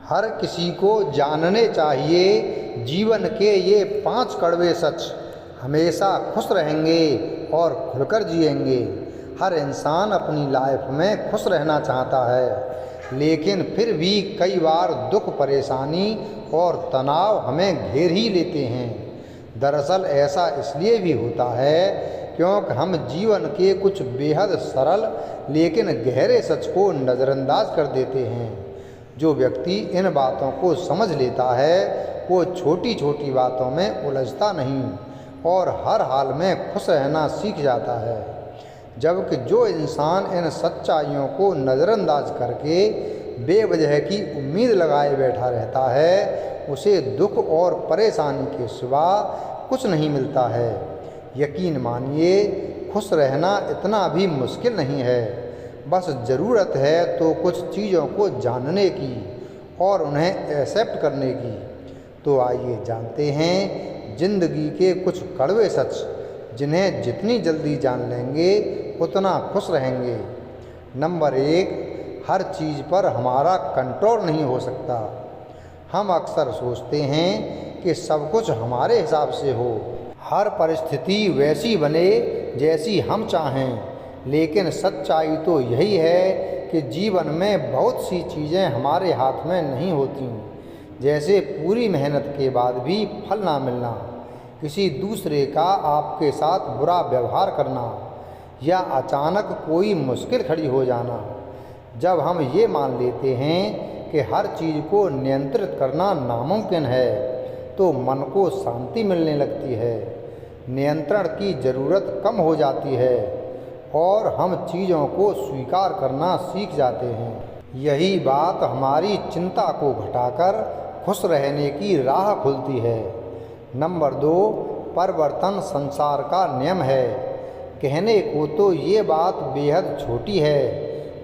हर किसी को जानने चाहिए जीवन के ये 5 कड़वे सच। हमेशा खुश रहेंगे और खुलकर जिएंगे। हर इंसान अपनी लाइफ में खुश रहना चाहता है, लेकिन फिर भी कई बार दुख, परेशानी और तनाव हमें घेर ही लेते हैं। दरअसल ऐसा इसलिए भी होता है क्योंकि हम जीवन के कुछ बेहद सरल लेकिन गहरे सच को नज़रअंदाज कर देते हैं। जो व्यक्ति इन बातों को समझ लेता है वो छोटी छोटी बातों में उलझता नहीं और हर हाल में खुश रहना सीख जाता है। जबकि जो इंसान इन सच्चाइयों को नज़रअंदाज करके बेवजह की उम्मीद लगाए बैठा रहता है, उसे दुख और परेशानी के सिवा कुछ नहीं मिलता है। यकीन मानिए, खुश रहना इतना भी मुश्किल नहीं है। बस ज़रूरत है तो कुछ चीज़ों को जानने की और उन्हें एक्सेप्ट करने की। तो आइए जानते हैं ज़िंदगी के कुछ कड़वे सच, जिन्हें जितनी जल्दी जान लेंगे उतना खुश रहेंगे। नंबर 1, हर चीज़ पर हमारा कंट्रोल नहीं हो सकता। हम अक्सर सोचते हैं कि सब कुछ हमारे हिसाब से हो, हर परिस्थिति वैसी बने जैसी हम चाहें। लेकिन सच्चाई तो यही है कि जीवन में बहुत सी चीज़ें हमारे हाथ में नहीं होती, जैसे पूरी मेहनत के बाद भी फल ना मिलना, किसी दूसरे का आपके साथ बुरा व्यवहार करना, या अचानक कोई मुश्किल खड़ी हो जाना। जब हम ये मान लेते हैं कि हर चीज़ को नियंत्रित करना नामुमकिन है, तो मन को शांति मिलने लगती है, नियंत्रण की ज़रूरत कम हो जाती है और हम चीज़ों को स्वीकार करना सीख जाते हैं। यही बात हमारी चिंता को घटाकर खुश रहने की राह खुलती है। नंबर 2, परिवर्तन संसार का नियम है। कहने को तो ये बात बेहद छोटी है,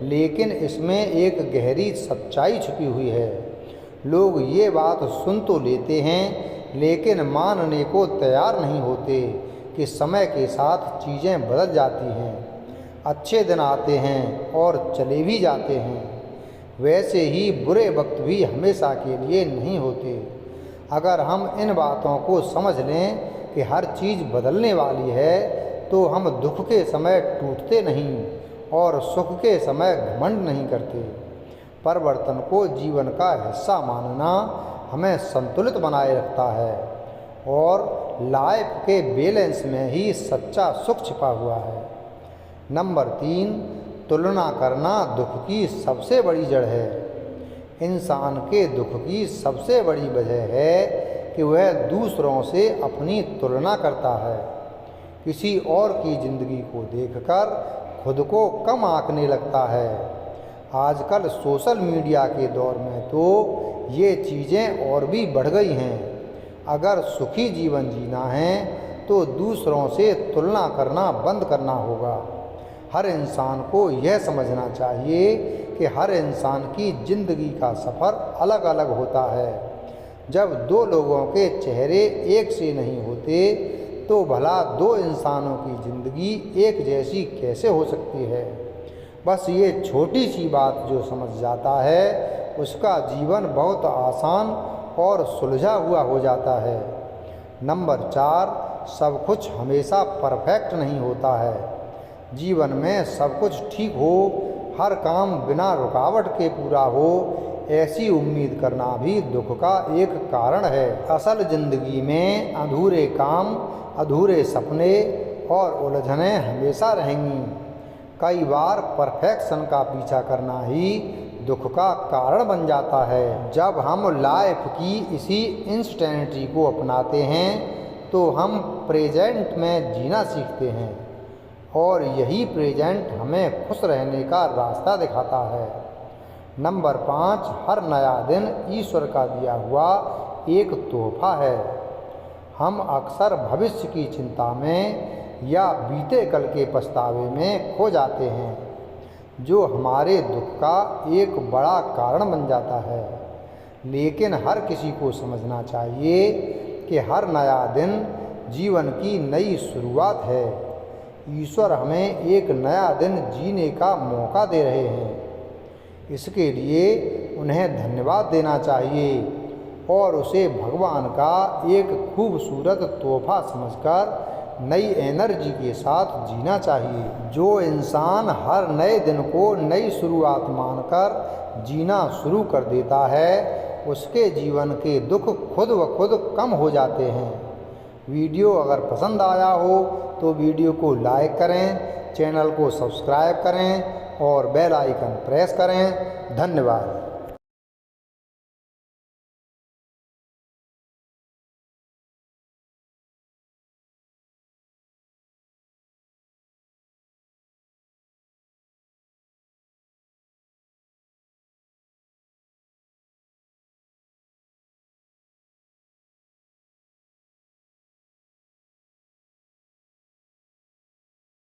लेकिन इसमें एक गहरी सच्चाई छुपी हुई है। लोग ये बात सुन तो लेते हैं, लेकिन मानने को तैयार नहीं होते कि समय के साथ चीज़ें बदल जाती हैं। अच्छे दिन आते हैं और चले भी जाते हैं। वैसे ही बुरे वक्त भी हमेशा के लिए नहीं होते। अगर हम इन बातों को समझ लें कि हर चीज़ बदलने वाली है, तो हम दुख के समय टूटते नहीं और सुख के समय घमंड नहीं करते। परिवर्तन को जीवन का हिस्सा मानना हमें संतुलित बनाए रखता है और लाइफ के बैलेंस में ही सच्चा सुख छिपा हुआ है। नंबर 3, तुलना करना दुख की सबसे बड़ी जड़ है। इंसान के दुख की सबसे बड़ी वजह है कि वह दूसरों से अपनी तुलना करता है। किसी और की ज़िंदगी को देखकर खुद को कम आंकने लगता है। आजकल सोशल मीडिया के दौर में तो ये चीज़ें और भी बढ़ गई हैं। अगर सुखी जीवन जीना है तो दूसरों से तुलना करना बंद करना होगा। हर इंसान को यह समझना चाहिए कि हर इंसान की ज़िंदगी का सफ़र अलग अलग होता है। जब 2 लोगों के चेहरे एक से नहीं होते, तो भला 2 इंसानों की ज़िंदगी एक जैसी कैसे हो सकती है। बस ये छोटी सी बात जो समझ जाता है, उसका जीवन बहुत आसान और सुलझा हुआ हो जाता है। नंबर 4, सब कुछ हमेशा परफेक्ट नहीं होता है। जीवन में सब कुछ ठीक हो, हर काम बिना रुकावट के पूरा हो, ऐसी उम्मीद करना भी दुख का एक कारण है। असल ज़िंदगी में अधूरे काम, अधूरे सपने और उलझनें हमेशा रहेंगी। कई बार परफेक्शन का पीछा करना ही दुख का कारण बन जाता है। जब हम लाइफ की इसी इंस्टेंटिटी को अपनाते हैं, तो हम प्रेजेंट में जीना सीखते हैं और यही प्रेजेंट हमें खुश रहने का रास्ता दिखाता है। नंबर 5, हर नया दिन ईश्वर का दिया हुआ एक तोहफा है। हम अक्सर भविष्य की चिंता में या बीते कल के पछतावे में खो जाते हैं, जो हमारे दुख का एक बड़ा कारण बन जाता है। लेकिन हर किसी को समझना चाहिए कि हर नया दिन जीवन की नई शुरुआत है। ईश्वर हमें एक नया दिन जीने का मौका दे रहे हैं। इसके लिए उन्हें धन्यवाद देना चाहिए और उसे भगवान का एक खूबसूरत तोहफा समझकर नई एनर्जी के साथ जीना चाहिए। जो इंसान हर नए दिन को नई शुरुआत मानकर जीना शुरू कर देता है उसके जीवन के दुख खुद ब खुद कम हो जाते हैं। वीडियो अगर पसंद आया हो तो वीडियो को लाइक करें, चैनल को सब्सक्राइब करें और बेल आइकन प्रेस करें। धन्यवाद।